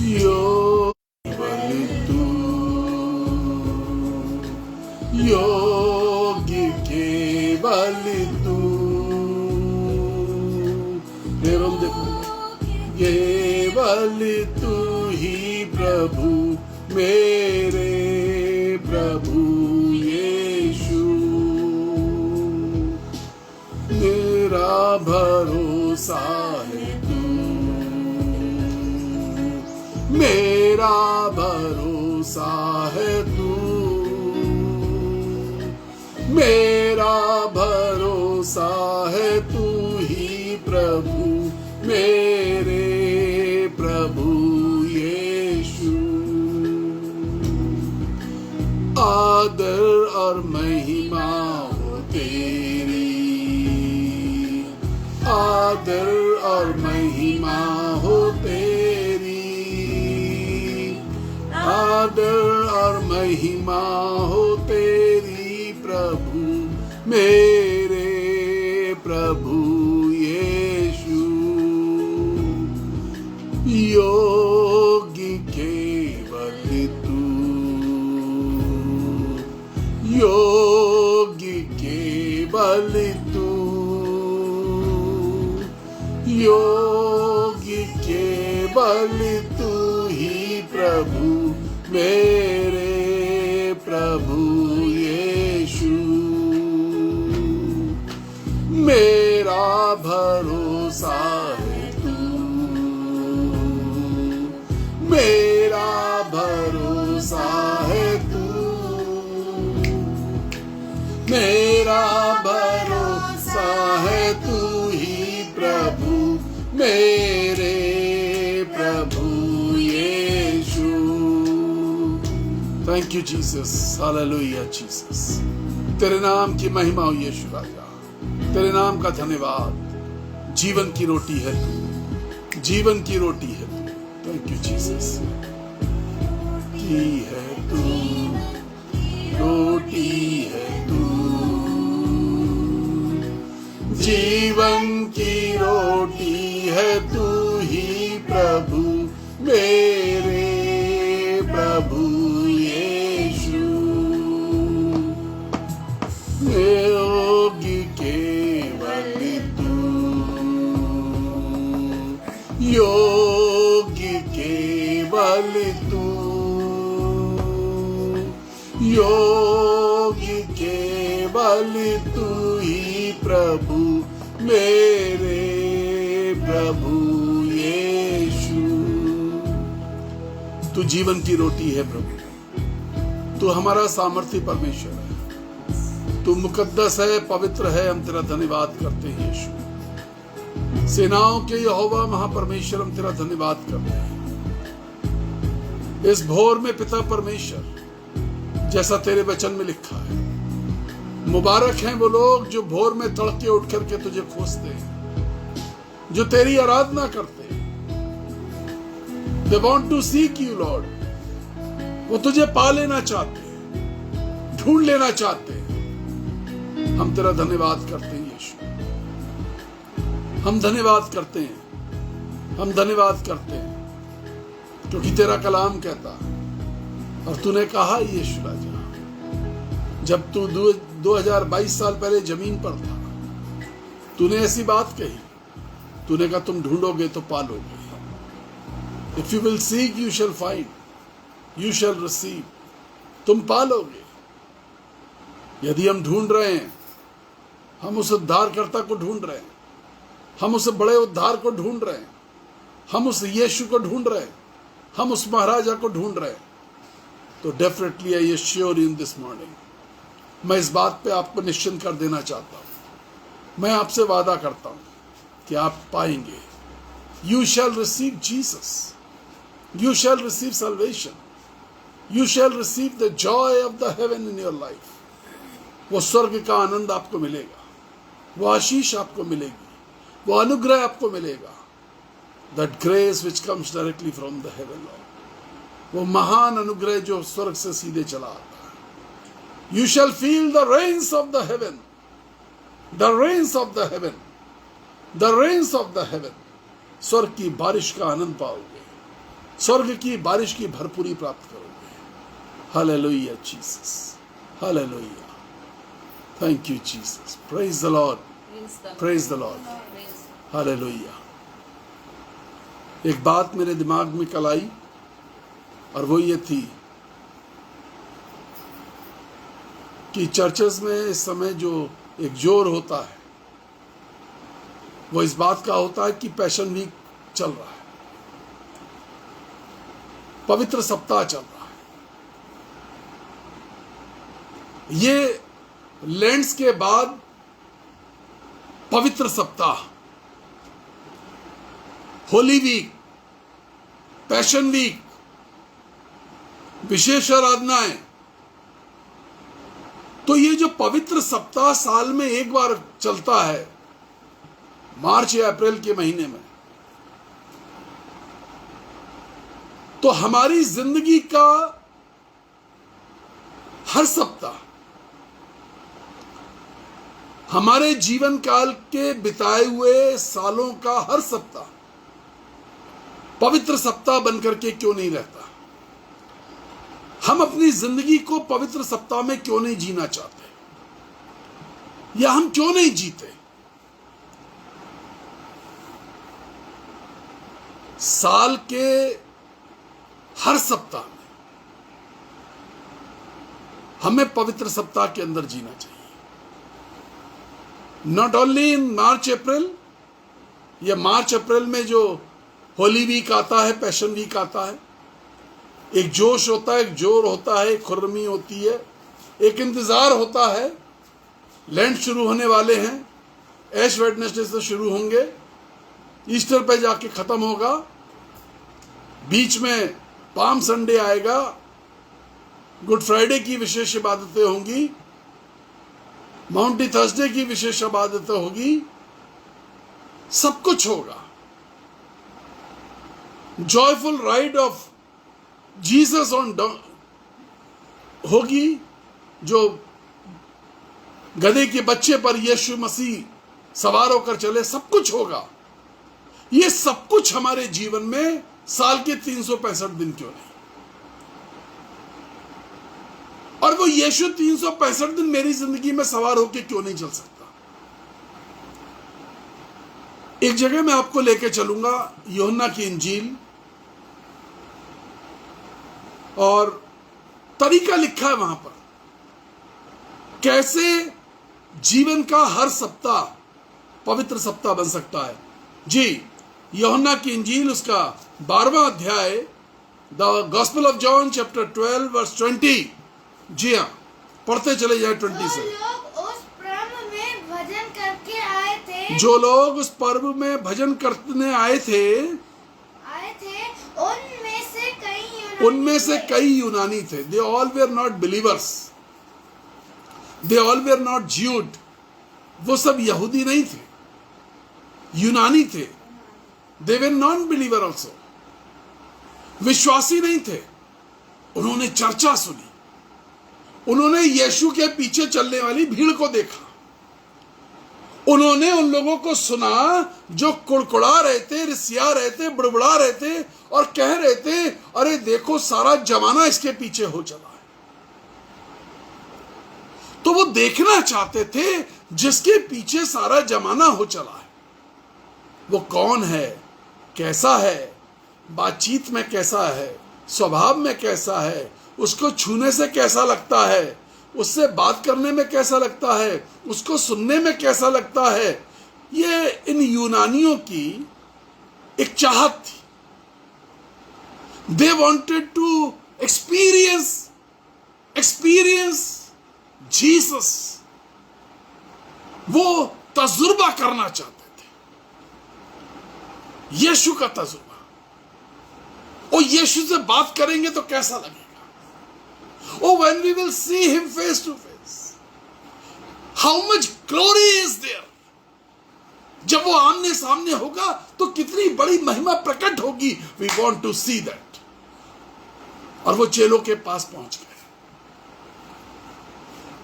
केवल तू योग्य, केवल तू। एवं देखो, केवल तू ही प्रभु, मेरे प्रभु यीशु। मेरा भरोसा है तू, मेरा भरोसा है तू, मेरा भरोसा है तू ही प्रभु, मेरे प्रभु यीशु। आदर और महिमा हो तेरी, आदर और महिमा हो तेरी, आदर और महिमा हो तेरी प्रभु, मेरे प्रभु यीशु। योग्य केवल तू, योग्य केवल तू, योग्य केवल तू ही प्रभु, मेरे प्रभु यीशु। मेरा भरोसा है तू, मेरा भरोसा है तू, मेरा भरोसा है तू ही प्रभु, मेरे प्रभु Yeshu. Thank you Jesus, hallelujah Jesus. तेरे नाम की महिमा हो यीशु राजा, तेरे नाम का धन्यवाद। जीवन की रोटी है तू, जीवन की रोटी है तू। Thank you Jesus. की है तू, रोटी है तू, जीवन की रोटी है तू ही प्रभु, मेरे प्रभु यीशु। योग्य केवल तू, योग्य केवल तू, योग्य केवल तू ही प्रभु, मेरे प्रभु यीशु। तू जीवन की रोटी है प्रभु, तू हमारा सामर्थी परमेश्वर है, तू मुकद्दस है, पवित्र है। हम तेरा धन्यवाद करते हैं यीशु। सेनाओं के यहोवा महापरमेश्वर, हम तेरा धन्यवाद करते हैं इस भोर में पिता परमेश्वर, जैसा तेरे वचन में लिखा है। मुबारक हैं वो लोग जो भोर में तड़के उठ करके तुझे खोजते हैं, जो तेरी आराधना करते हैं। They want to seek you, Lord. वो तुझे पा लेना चाहते हैं, ढूंढ लेना चाहते हैं। हम तेरा धन्यवाद करते हैं यीशु, हम धन्यवाद करते हैं, हम धन्यवाद करते हैं, क्योंकि तेरा कलाम कहता है और तूने कहा यीशु राजा, जब तू 2022 साल पहले जमीन पर था, तूने ऐसी बात कही, तूने कहा तुम ढूंढोगे तो पालोगे। If you will seek you shall find, you shall receive. तुम पालोगे। यदि हम ढूंढ रहे हैं, हम उस उद्धारकर्ता को ढूंढ रहे हैं, हम उस बड़े उद्धार को ढूंढ रहे हैं, हम उस यीशु को ढूंढ रहे हैं, हम उस महाराजा को ढूंढ रहे हैं, तो definitely I assure in this morning, मैं इस बात पे आपको निश्चिंत कर देना चाहता हूं। मैं आपसे वादा करता हूं कि आप पाएंगे। You shall receive Jesus, you shall receive salvation, you shall receive the Joy of the heaven in your life. वो स्वर्ग का आनंद आपको मिलेगा, वो आशीष आपको मिलेगी, वो अनुग्रह आपको मिलेगा। That grace which comes directly from the haven, वो महान अनुग्रह जो स्वर्ग से सीधे चला आता है। You shall feel the rains of the heaven, the rains of the heaven, the rains of the heaven. स्वर्ग की बारिश का आनंद पाओगे। स्वर्ग की बारिश की भरपूरी प्राप्त करोगे। Hallelujah Jesus, hallelujah, thank you Jesus, praise the Lord, praise the Lord, hallelujah. एक बात मेरे दिमाग में कल आई और वो ये थी कि चर्चेस में इस समय जो एक जोर होता है वो इस बात का होता है कि पैशन वीक चल रहा है, पवित्र सप्ताह चल रहा है। ये लेंट्स के बाद पवित्र सप्ताह, होली वीक, पैशन वीक, विशेष आराधनाएं, तो ये जो पवित्र सप्ताह साल में एक बार चलता है, मार्च या अप्रैल के महीने में, तो हमारी जिंदगी का हर सप्ताह, हमारे जीवन काल के बिताए हुए सालों का हर सप्ताह पवित्र सप्ताह बनकर के क्यों नहीं रहता? हम अपनी जिंदगी को पवित्र सप्ताह में क्यों नहीं जीना चाहते, या हम क्यों नहीं जीते? साल के हर सप्ताह में हमें पवित्र सप्ताह के अंदर जीना चाहिए। नॉट ओनली इन मार्च अप्रैल, या मार्च अप्रैल में जो होली वीक आता है, पैशन वीक आता है, एक जोश होता है, एक जोर होता है, एक खुर्रमी होती है, एक इंतजार होता है। लैंड शुरू होने वाले हैं, ऐश वेडनेसडे से शुरू होंगे, ईस्टर पे जाके खत्म होगा, बीच में पाम संडे आएगा, गुड फ्राइडे की विशेष इबादतें होंगी, माउंटी थर्सडे की विशेष इबादतें होगी, सब कुछ होगा। Joyful ride of Jesus on होगी, जो गधे के बच्चे पर यीशु मसीह सवार होकर चले, सब कुछ होगा। ये सब कुछ हमारे जीवन में साल के 365 दिन क्यों नहीं? और वो यीशु 365 दिन मेरी जिंदगी में सवार होकर क्यों नहीं चल सकता? एक जगह मैं आपको लेके चलूंगा, यूहन्ना की इंजील, और तरीका लिखा है वहां पर कैसे जीवन का हर सप्ताह पवित्र सप्ताह बन सकता है। जी, यूहन्ना की इंजील उसका 12वां अध्याय, the Gospel of John chapter 12 verse 20। जी हाँ, पढ़ते चले जाए 20 से। जो लोग उस पर्व में भजन करने आए थे, उनमें से कई यूनानी थे। They all were not believers, they all were not Jude. वो सब यहूदी नहीं थे, यूनानी थे। They were non believer also, विश्वासी नहीं थे। उन्होंने चर्चा सुनी, उन्होंने यीशु के पीछे चलने वाली भीड़ को देखा, उन्होंने उन लोगों को सुना जो कुड़कुड़ा रहे थे, रिसिया रहे थे, बुड़बुड़ा रहे थे और कह रहे थे, अरे देखो सारा जमाना इसके पीछे हो चला है। तो वो देखना चाहते थे जिसके पीछे सारा जमाना हो चला है, वो कौन है, कैसा है, बातचीत में कैसा है, स्वभाव में कैसा है, उसको छूने से कैसा लगता है, उससे बात करने में कैसा लगता है, उसको सुनने में कैसा लगता है। ये इन यूनानियों की एक चाहत थी। They wanted to experience Jesus. वो तजुर्बा करना चाहते थे, यीशु का तजुर्बा। और यीशु से बात करेंगे तो कैसा लगेगा? Oh, when we will see him face to face, how much glory is there? जब वो आमने सामने होगा तो कितनी बड़ी महिमा प्रकट होगी। We want to see that. और वो चेलों के पास पहुंच गए,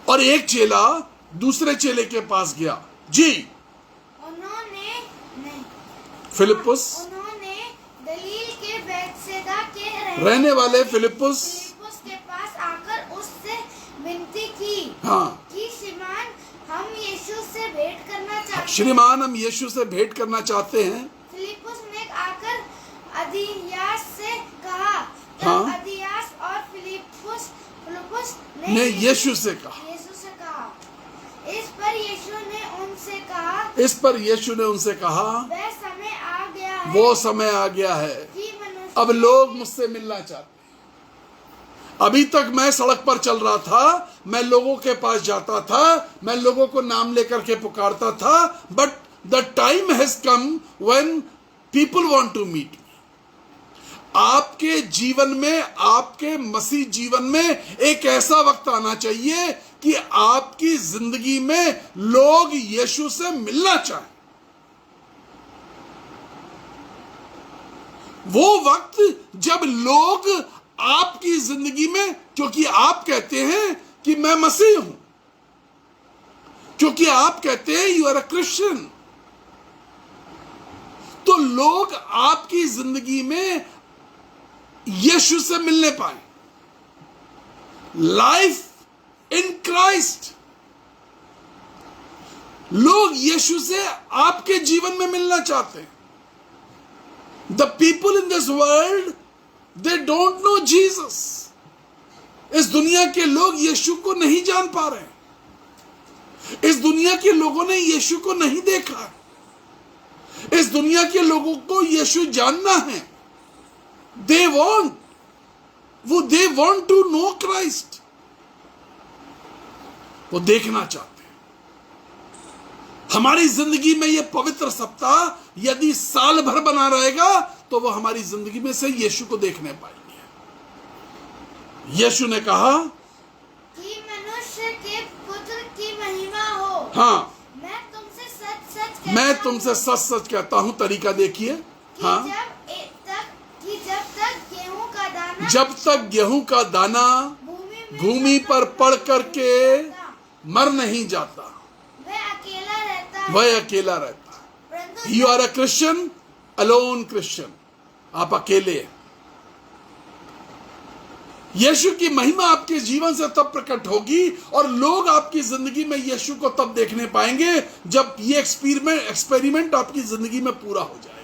और एक चेला दूसरे चेले के पास गया। जी, उन्होंने फिलिप्पुस गलील के बैतसैदा रहने वाले फिलिप्पुस के पास आकर उससे विनती की हाँ कि श्रीमान हम यीशु से भेंट करना चाहते हैं। श्रीमान हम यीशु से भेंट करना चाहते हैं। फिलिप्पुस ने आकर अदियास से कहा। हाँ। तब अदियास और फिलिप्पुस ने यीशु से कहा। इस पर यीशु ने उनसे कहा वह समय आ गया है, वो समय आ गया है कि मनुष्य अब लोग मुझसे मिलना चाहते हैं। अभी तक मैं सड़क पर चल रहा था, मैं लोगों के पास जाता था, मैं लोगों को नाम लेकर के पुकारता था, but the time has come when people want to meet me. आपके जीवन में, आपके मसीह जीवन में एक ऐसा वक्त आना चाहिए कि आपकी जिंदगी में लोग यीशु से मिलना चाहें। वो वक्त जब लोग आपकी जिंदगी में, क्योंकि आप कहते हैं कि मैं मसीह हूं, क्योंकि आप कहते हैं यू आर अ क्रिश्चियन, तो लोग आपकी जिंदगी में यीशु से मिलने पाए। लाइफ इन क्राइस्ट, लोग यीशु से आपके जीवन में मिलना चाहते हैं। The people in this world they don't know Jesus. इस दुनिया के लोग यीशु को नहीं जान पा रहे। इस दुनिया के लोगों ने यीशु को नहीं देखा। इस दुनिया के लोगों को यीशु जानना है। They want to know Christ. वो देखना चाहते हैं। हमारी जिंदगी में यह पवित्र सप्ताह यदि साल भर बना रहेगा तो वो हमारी जिंदगी में से यीशु को देखने पाएंगे। यीशु ने कहा कि मनुष्य के पुत्र की महिमा हो। हाँ, मैं तुमसे सच सच कहता हूं। तरीका देखिए। हाँ, जब तक गेहूं का दाना भूमि पर पड़ करके मर नहीं जाता, वह अकेला रहता। You are a Christian, alone Christian. आप अकेले हैं। यीशु की महिमा आपके जीवन से तब प्रकट होगी और लोग आपकी जिंदगी में यीशु को तब देखने पाएंगे जब ये एक्सपेरिमेंट आपकी जिंदगी में पूरा हो जाएगा।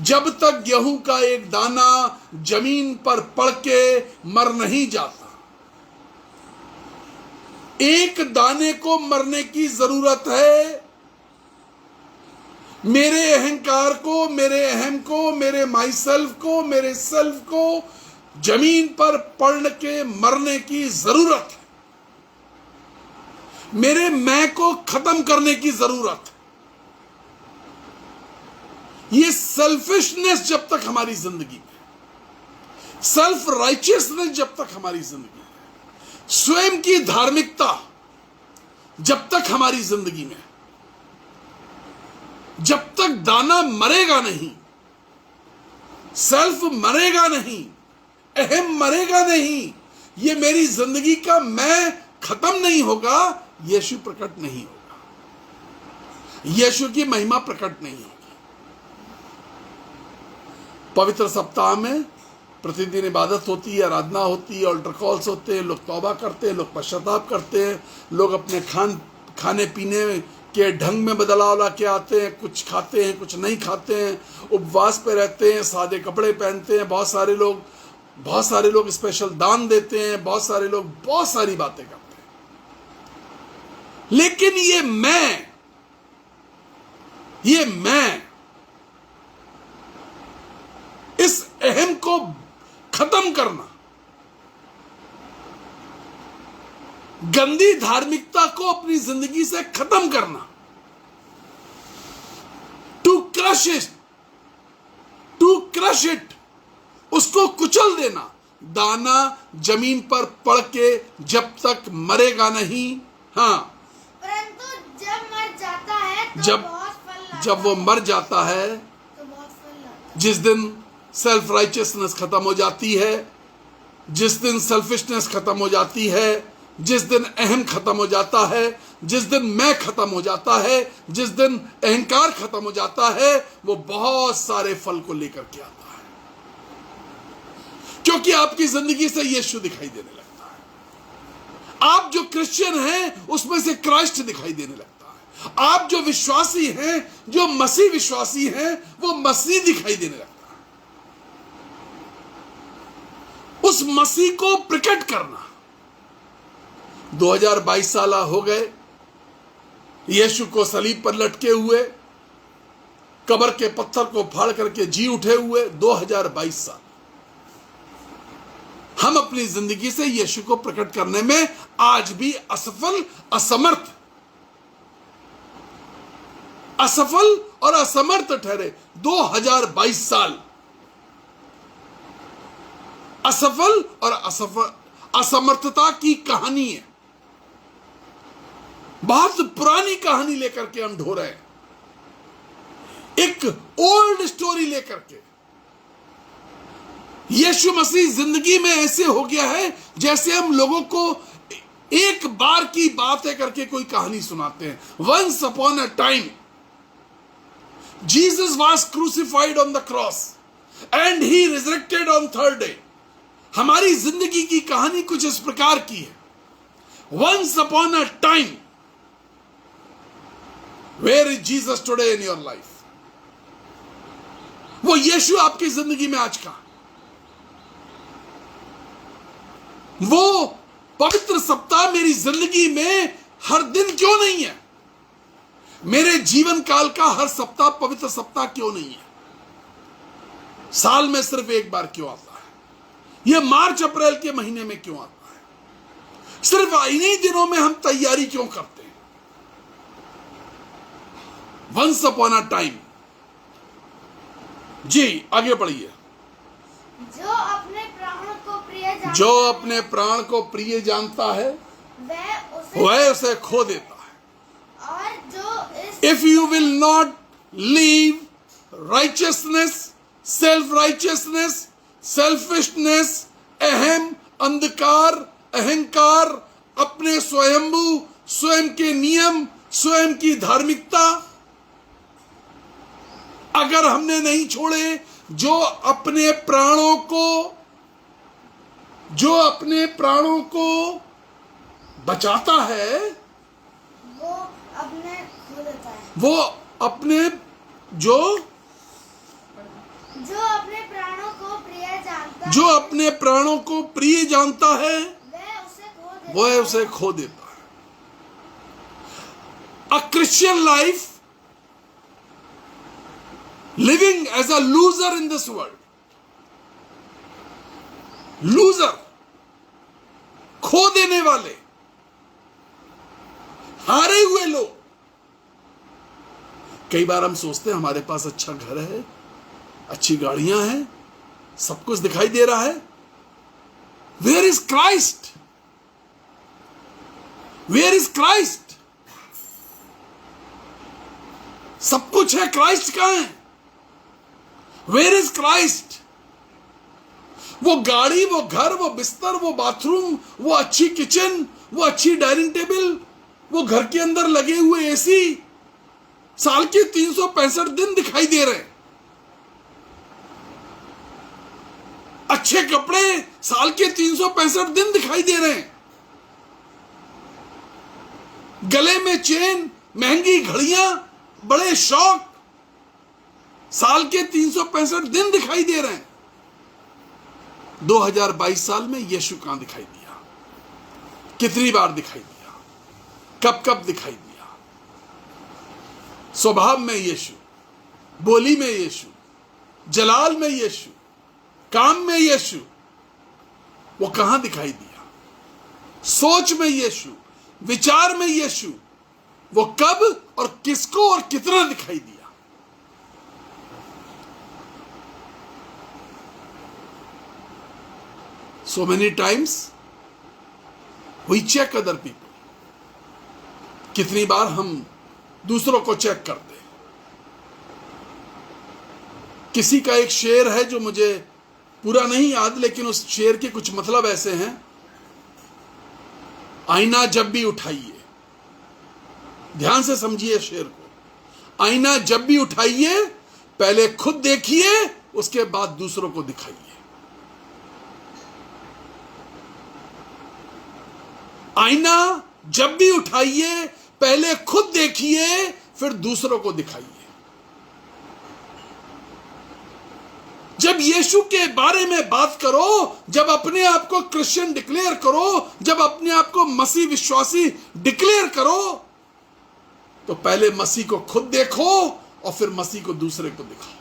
जब तक गेहूं का एक दाना जमीन पर पड़ के मर नहीं जाता, एक दाने को मरने की जरूरत है। मेरे अहंकार को, मेरे अहम को, मेरे माई सेल्फ को, मेरे सेल्फ को जमीन पर पड़ के मरने की जरूरत है। मेरे मैं को खत्म करने की जरूरत है। ये सेल्फिशनेस जब तक हमारी जिंदगी में, सेल्फ राइचियसनेस जब तक हमारी जिंदगी में, स्वयं की धार्मिकता जब तक हमारी जिंदगी में, जब तक दाना मरेगा नहीं, सेल्फ मरेगा नहीं, अहम मरेगा नहीं, ये मेरी जिंदगी का मैं खत्म नहीं होगा, यीशु प्रकट नहीं होगा, यीशु की महिमा प्रकट नहीं होगी। पवित्र सप्ताह में प्रतिदिन इबादत होती है, आराधना होती है, अल्टर कॉल्स होते हैं, लोग तौबा करते हैं, लोग पश्चाताप करते हैं, लोग अपने खाने पीने के ढंग में बदलाव ला के आते हैं, कुछ खाते हैं, कुछ नहीं खाते हैं, उपवास पे रहते हैं, सादे कपड़े पहनते हैं। बहुत सारे लोग स्पेशल दान देते हैं, बहुत सारे लोग बहुत सारी बातें करते हैं। लेकिन ये मैं इस अहम को खत्म करना, गंदी धार्मिकता को अपनी जिंदगी से खत्म करना, टू क्रश इट, उसको कुचल देना। दाना जमीन पर पड़ के जब तक मरेगा नहीं, हाँ, परंतु जब मर जाता है तो बहुत फल लाता जब वो मर जाता है, तो बहुत फल लाता है। जिस दिन सेल्फ राइचियसनेस खत्म हो जाती है, जिस दिन सेल्फिशनेस खत्म हो जाती है, जिस दिन अहम खत्म हो जाता है, जिस दिन मैं खत्म हो जाता है, जिस दिन अहंकार खत्म हो जाता है, वो बहुत सारे फल को लेकर के आता है। क्योंकि आपकी जिंदगी से यीशु दिखाई देने लगता है। आप जो क्रिश्चियन हैं उसमें से क्राइस्ट दिखाई देने लगता है। आप जो विश्वासी हैं, जो मसीह विश्वासी हैं, वो मसीह दिखाई देने लगता है। उस मसीह को प्रकट करना। 2022 साल हो गए यीशु को सलीब पर लटके हुए, कब्र के पत्थर को फाड़ करके जी उठे हुए 2022 साल। हम अपनी जिंदगी से यीशु को प्रकट करने में आज भी असफल और असमर्थ ठहरे। 2022 साल असफल और असमर्थता की कहानी है। बहुत पुरानी कहानी लेकर के हम ढो रहे हैं, एक ओल्ड स्टोरी लेकर के। यीशु मसीह जिंदगी में ऐसे हो गया है जैसे हम लोगों को एक बार की बात है करके कोई कहानी सुनाते हैं। Once upon a time Jesus was crucified on the cross and he resurrected on third day. हमारी जिंदगी की कहानी कुछ इस प्रकार की है। Once upon a time, where is Jesus today in your life? वो यीशु आपकी जिंदगी में आज का, वो पवित्र सप्ताह मेरी जिंदगी में हर दिन क्यों नहीं है? मेरे जीवन काल का हर सप्ताह पवित्र सप्ताह क्यों नहीं है? साल में सिर्फ एक बार क्यों आता है? यह मार्च अप्रैल के महीने में क्यों आता है? सिर्फ इन्हीं दिनों में हम तैयारी क्यों करते हैं? Once upon a time. जी आगे बढ़िए। जो अपने प्राण को प्रिय जानता है वह उसे खो देता है। और जो if you will not leave righteousness, self righteousness, selfishness, अंधकार, अहंकार, अपने स्वयंभू, स्वयं के नियम, स्वयं की धार्मिकता अगर हमने नहीं छोड़े, जो अपने प्राणों को बचाता है वो अपने खो देता है। वो अपने जो अपने प्राणों को प्रिय जानता है, जो अपने प्राणों को प्रिय जानता है वह उसे खो देता है। A Christian life living as a loser in this world, loser, खो देने वाले, हारे हुए लोग। कई बार हम सोचते हैं हमारे पास अच्छा घर है, अच्छी गाड़ियां हैं, सब कुछ दिखाई दे रहा है। Where is Christ? Where is Christ? सब कुछ है, क्राइस्ट कहां है? Where is Christ? वो गाड़ी, वो घर, वो बिस्तर, वो बाथरूम, वो अच्छी किचन, वो अच्छी डाइनिंग टेबल, वो घर के अंदर लगे हुए एसी साल के 365 दिन दिखाई दे रहे हैं। अच्छे कपड़े साल के 365 दिन दिखाई दे रहे हैं। गले में चेन, महंगी घड़ियां, बड़े शौक साल के 365 दिन दिखाई दे रहे हैं। 2022 साल में यीशु कहां दिखाई दिया? कितनी बार दिखाई दिया? कब कब दिखाई दिया? स्वभाव में यीशु, बोली में यीशु, जलाल में यीशु, काम में यीशु, वो कहां दिखाई दिया? सोच में यीशु, विचार में यीशु, वो कब और किसको और कितना दिखाई दिया? So many times we check other people. कितनी बार हम दूसरों को चेक करते हैं। किसी का एक शेर है जो मुझे पूरा नहीं याद, लेकिन उस शेर के कुछ मतलब ऐसे हैं। आईना जब भी उठाइए, ध्यान से समझिए शेर को। आईना जब भी उठाइए, पहले खुद देखिए, उसके बाद दूसरों को दिखाइए। आईना जब भी उठाइए पहले खुद देखिए फिर दूसरों को दिखाइए। जब यीशु के बारे में बात करो, जब अपने आप को क्रिश्चियन डिक्लेयर करो, जब अपने आप को मसीह विश्वासी डिक्लेयर करो, तो पहले मसीह को खुद देखो और फिर मसीह को दूसरे को दिखाओ।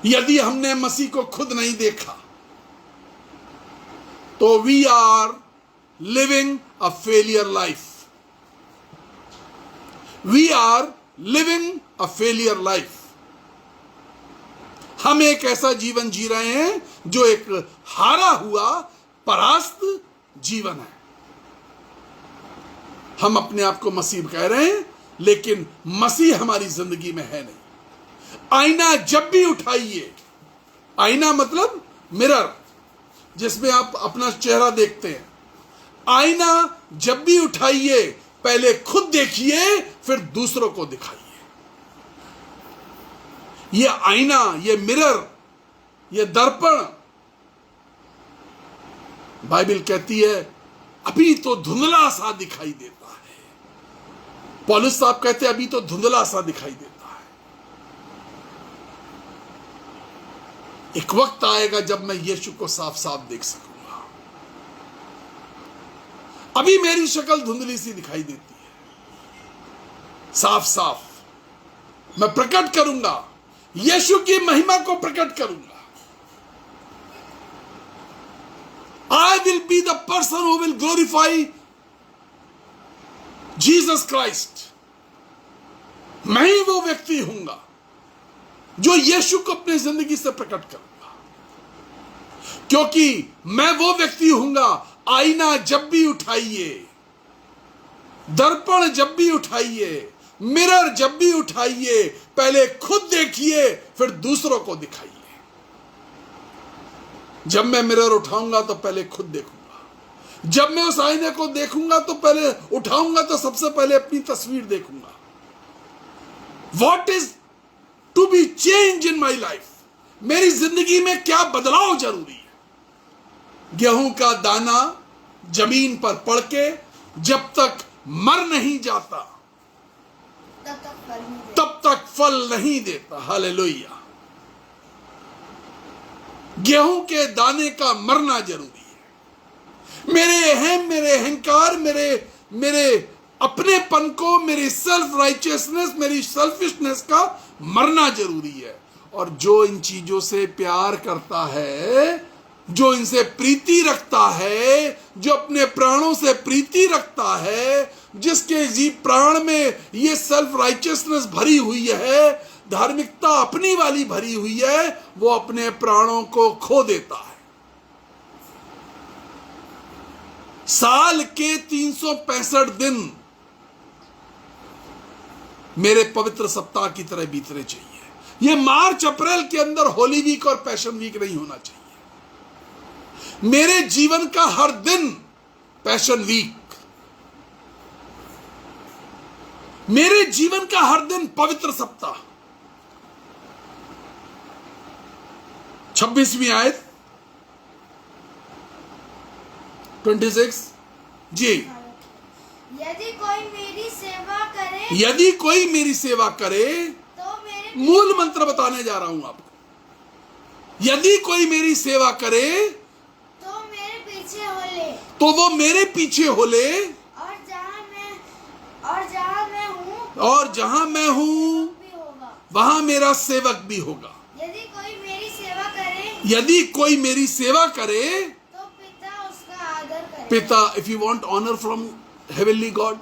यदि हमने मसीह को खुद नहीं देखा तो we are living a failure life. We are living a failure life. हम एक ऐसा जीवन जी रहे हैं जो एक हारा हुआ परास्त जीवन है। हम अपने आप को मसीह कह रहे हैं लेकिन मसीह हमारी जिंदगी में है नहीं। आईना जब भी उठाइए, आईना मतलब मिरर जिसमें आप अपना चेहरा देखते हैं, आईना जब भी उठाइए पहले खुद देखिए फिर दूसरों को दिखाइए। ये आईना, ये मिरर, ये दर्पण, बाइबल कहती है अभी तो धुंधला सा दिखाई देता है। पौलुस साहब कहते हैं अभी तो धुंधला सा दिखाई देता है। एक वक्त आएगा जब मैं यीशु को साफ साफ देख सकूंगा। अभी मेरी शक्ल धुंधली सी दिखाई देती है, साफ साफ मैं प्रकट करूंगा, यीशु की महिमा को प्रकट करूंगा। I will be the person who will glorify Jesus Christ. मैं ही वो व्यक्ति हूंगा जो यीशु को अपनी जिंदगी से प्रकट करूंगा, क्योंकि मैं वो व्यक्ति हूंगा। आईना जब भी उठाइए, दर्पण जब भी उठाइए, मिरर जब भी उठाइए, पहले खुद देखिए फिर दूसरों को दिखाइए। जब मैं मिरर उठाऊंगा तो पहले खुद देखूंगा। जब मैं उस आईने को देखूंगा तो पहले उठाऊंगा तो सबसे पहले अपनी तस्वीर देखूंगा। What is to be changed in my life? मेरी जिंदगी में क्या बदलाव जरूरी है? गेहूं का दाना जमीन पर पड़ के जब तक मर नहीं जाता तब तक फल नहीं देता। हालेलुया। गेहूं के दाने का मरना जरूरी है। मेरे अहम, मेरे अहंकार, मेरे अपनेपन को, मेरी सेल्फ राइचियसनेस, मेरी सेल्फिशनेस का मरना जरूरी है। और जो इन चीजों से प्यार करता है, जो इनसे प्रीति रखता है, जो अपने प्राणों से प्रीति रखता है, जिसके जी प्राण में ये सेल्फ राइचियसनेस भरी हुई है, धार्मिकता अपनी वाली भरी हुई है, वो अपने प्राणों को खो देता है। साल के 365 दिन मेरे पवित्र सप्ताह की तरह बीतने चाहिए। ये मार्च अप्रैल के अंदर होली वीक और पैशन वीक नहीं होना चाहिए। मेरे जीवन का हर दिन पैशन वीक, मेरे जीवन का हर दिन पवित्र सप्ताह। 26वीं आयत 26 जी। यदि कोई मेरी सेवा करे, यदि कोई मेरी सेवा करे, तो मेरे मूल मंत्र बताने जा रहा हूं आपको। यदि कोई मेरी सेवा करे तो मेरे पीछे हो ले, तो वो मेरे पीछे हो ले, और जहां मैं हूँ भी होगा। वहां मेरा सेवक भी होगा। यदि कोई मेरी सेवा करे, यदि कोई मेरी सेवा करे, तो पिता उसका आदर करे। पिता, if you want honour from heavenly God,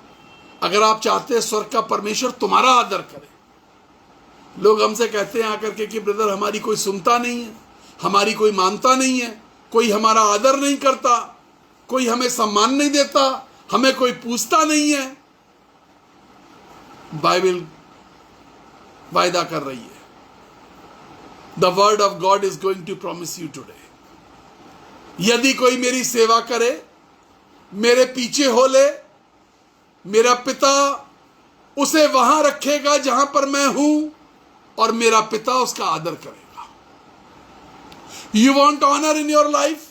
अगर आप चाहते हैं स्वर्ग का परमेश्वर तुम्हारा आदर करे। लोग हमसे कहते हैं आकर के कि ब्रदर हमारी कोई सुनता नहीं है, हमारी कोई मानता नहीं है, कोई हमारा आदर नहीं करता, कोई हमें सम्मान नहीं देता, हमें कोई पूछता नहीं है। बाइबल वायदा कर रही है, the word of God is going to promise you today. यदि कोई मेरी सेवा करे, मेरे पीछे हो ले, मेरा पिता उसे वहां रखेगा जहां पर मैं हूं, और मेरा पिता उसका आदर करेगा। You want honour in your life?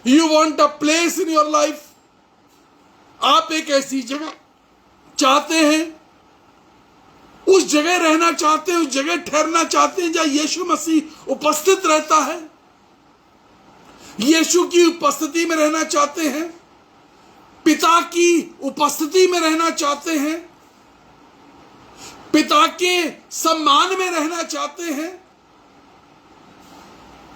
You want a place in your life, आप एक ऐसी जगह चाहते हैं, उस जगह रहना चाहते हैं, उस जगह ठहरना चाहते हैं जहां यीशु मसीह उपस्थित रहता है, यीशु की उपस्थिति में रहना चाहते हैं, पिता की उपस्थिति में रहना चाहते हैं, पिता के सम्मान में रहना चाहते हैं,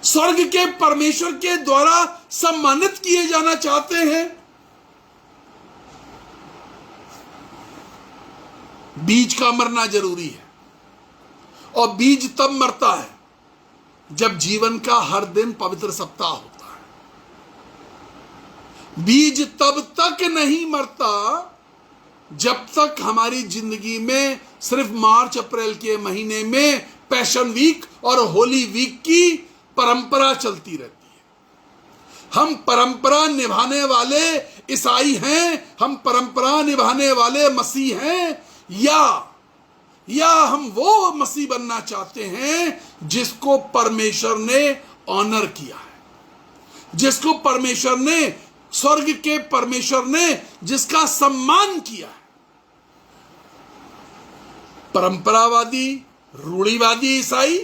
स्वर्ग के परमेश्वर के द्वारा सम्मानित किए जाना चाहते हैं। बीज का मरना जरूरी है, और बीज तब मरता है जब जीवन का हर दिन पवित्र सप्ताह होता है। बीज तब तक नहीं मरता जब तक हमारी जिंदगी में सिर्फ मार्च अप्रैल के महीने में पैशन वीक और होली वीक की परंपरा चलती रहती है। हम परंपरा निभाने वाले ईसाई हैं, हम परंपरा निभाने वाले मसीह हैं, या हम वो मसीह बनना चाहते हैं जिसको परमेश्वर ने ऑनर किया है, जिसको परमेश्वर ने, स्वर्ग के परमेश्वर ने जिसका सम्मान किया है। परंपरावादी, रूढ़िवादी ईसाई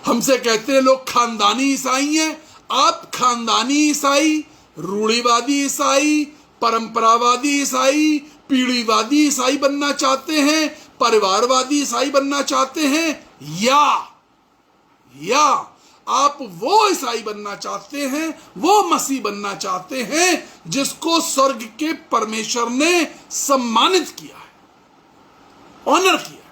हमसे कहते हैं लोग खानदानी ईसाई हैं। आप खानदानी ईसाई, रूढ़िवादी ईसाई, परंपरावादी ईसाई, पीढ़ीवादी ईसाई बनना चाहते हैं, परिवारवादी ईसाई बनना चाहते हैं, या आप वो ईसाई बनना चाहते हैं, वो मसीह बनना चाहते हैं जिसको स्वर्ग के परमेश्वर ने सम्मानित किया है, ऑनर किया है।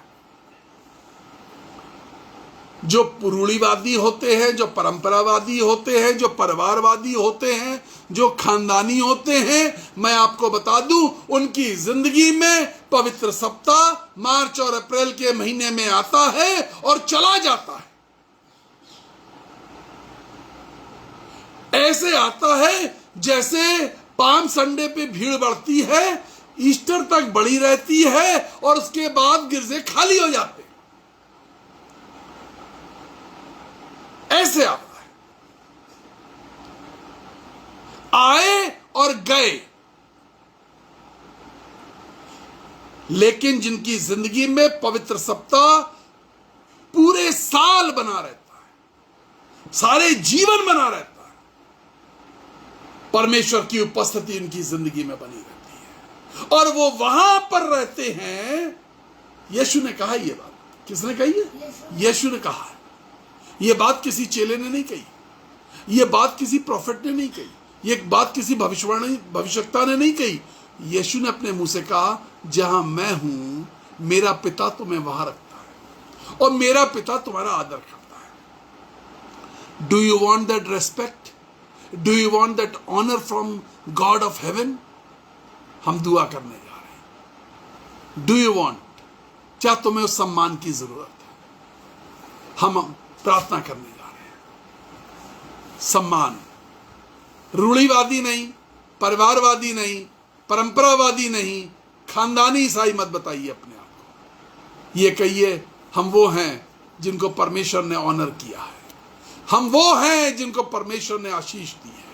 जो रूढ़िवादी होते हैं, जो परंपरावादी होते हैं, जो परिवारवादी होते हैं, जो खानदानी होते हैं, मैं आपको बता दूं, उनकी जिंदगी में पवित्र सप्ताह मार्च और अप्रैल के महीने में आता है और चला जाता है। ऐसे आता है जैसे पाम संडे पे भीड़ बढ़ती है, ईस्टर तक बढ़ी रहती है और उसके बाद गिरजे खाली हो जाते हैं। ऐसे आता है, आए और गए। लेकिन जिनकी जिंदगी में पवित्र सप्ताह पूरे साल बना रहता है, सारे जीवन बना रहता है, परमेश्वर की उपस्थिति उनकी जिंदगी में बनी रहती है और वो वहां पर रहते हैं। यीशु ने कहा ये बात, किसने कही है? यीशु ने कहा है। ये बात किसी चेले ने नहीं कही, ये बात किसी प्रॉफिट ने नहीं कही, ये बात किसी भविष्यवक्ता ने नहीं कही। यीशु ने अपने मुंह से कहा, जहां मैं हूं मेरा पिता तुम्हें वहां रखता है और मेरा पिता तुम्हारा आदर करता है। Do you want that respect? Do you want that honour from God of heaven? हम दुआ करने जा रहे हैं। Do you want? क्या तुम्हें उस सम्मान की जरूरत है? हम प्रार्थना करने जा रहे हैं। सम्मान, रूढ़िवादी नहीं, परिवारवादी नहीं, परंपरावादी नहीं, खानदानी ईसाई मत बताइए अपने आप को। ये कहिए, हम वो हैं जिनको परमेश्वर ने ऑनर किया है, हम वो हैं जिनको परमेश्वर ने आशीष दी है,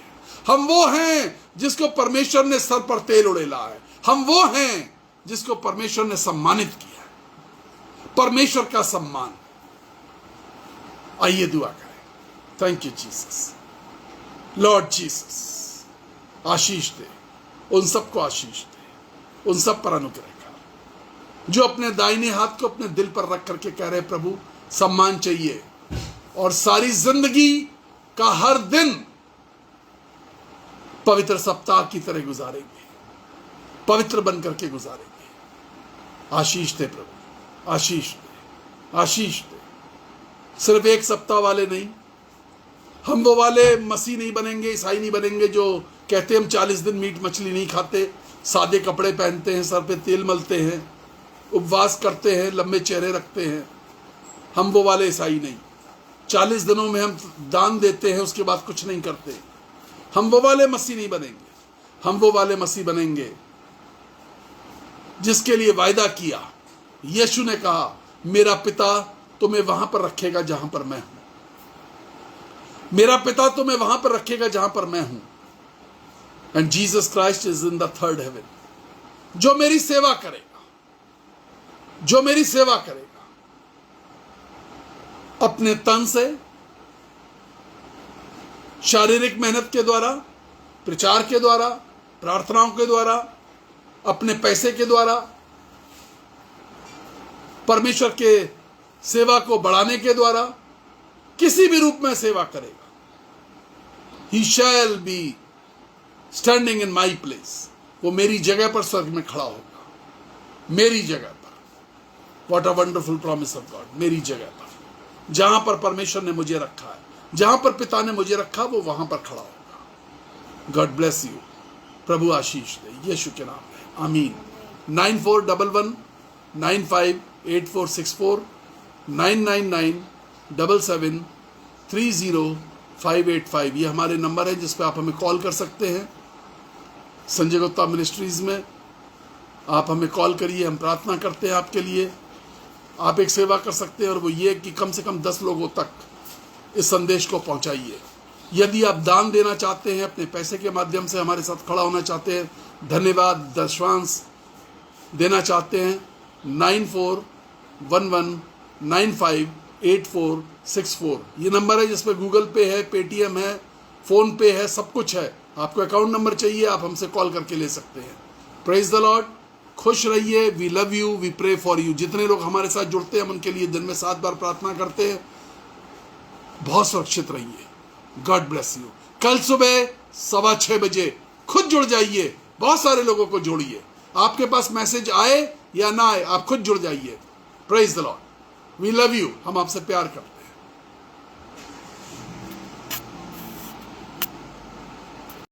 हम वो हैं जिसको परमेश्वर ने सर पर तेल उड़ेला है, हम वो हैं जिसको परमेश्वर ने सम्मानित किया है। परमेश्वर का सम्मान। आइए दुआ करें। Thank you Jesus. Lord Jesus, आशीष दे, उन सबको आशीष दे, उन सब पर अनुग्रह कर जो अपने दाहिने हाथ को अपने दिल पर रख करके कह रहे, प्रभु सम्मान चाहिए और सारी जिंदगी का हर दिन पवित्र सप्ताह की तरह गुजारेंगे, पवित्र बन करके गुजारेंगे। आशीष दे प्रभु, आशीष दे, आशीष दे। सिर्फ एक सप्ताह वाले नहीं, हम वो वाले मसीह नहीं बनेंगे, ईसाई नहीं बनेंगे जो कहते हम 40 दिन मीट मछली नहीं खाते, सादे कपड़े पहनते हैं, सर पे तेल मलते हैं, उपवास करते हैं, लंबे चेहरे रखते हैं। हम वो वाले ईसाई नहीं। 40 दिनों में हम दान देते हैं, उसके बाद कुछ नहीं करते। हम वो वाले मसीह नहीं बनेंगे। हम वो वाले मसीह बनेंगे जिसके लिए वायदा किया। यीशु ने कहा, मेरा पिता तुम्हें वहां पर रखेगा जहां पर मैं हूं। मेरा पिता तुम्हें वहां पर रखेगा जहां पर मैं हूं। And Jesus Christ is in the third heaven. जो मेरी सेवा करेगा, जो मेरी सेवा करेगा अपने तन से, शारीरिक मेहनत के द्वारा, प्रचार के द्वारा, प्रार्थनाओं के द्वारा, अपने पैसे के द्वारा, परमेश्वर के सेवा को बढ़ाने के द्वारा, किसी भी रूप में सेवा करेगा, he shall be standing in my place। वो मेरी जगह पर स्वर्ग में खड़ा होगा, मेरी जगह पर। What a wonderful promise of God। मेरी जगह पर, जहां पर परमेश्वर ने मुझे रखा है, जहां पर पिता ने मुझे रखा, वो वहां पर खड़ा होगा। God bless you. प्रभु आशीष दे यीशु के नाम में, आमीन। 9411958464 9997730 ये हमारे नंबर है जिस पे आप हमें कॉल कर सकते हैं। संजय गुप्ता मिनिस्ट्रीज में आप हमें कॉल करिए, हम प्रार्थना करते हैं आपके लिए। आप एक सेवा कर सकते हैं और वो ये कि कम से कम 10 लोगों तक इस संदेश को पहुंचाइए। यदि आप दान देना चाहते हैं, अपने पैसे के माध्यम से हमारे साथ खड़ा होना चाहते हैं, धन्यवाद, दशवांश देना चाहते हैं, 9411958464 ये नंबर है जिस पर गूगल पे है, पेटीएम है, फोन पे है, सब कुछ है। आपको अकाउंट नंबर चाहिए, आप हमसे कॉल करके ले सकते हैं। Praise the lord. खुश रहिए। We love you, we pray for you. जितने लोग हमारे साथ जुड़ते हैं हम उनके लिए दिन में 7 बार प्रार्थना करते हैं। बहुत सुरक्षित रहिए। God bless you. कल सुबह 6:15 बजे खुद जुड़ जाइए, बहुत सारे लोगों को जोड़िए। आपके पास मैसेज आए या ना आए, आप खुद जुड़ जाइए। Praise the lord. We love you. हम आपसे प्यार करते हैं।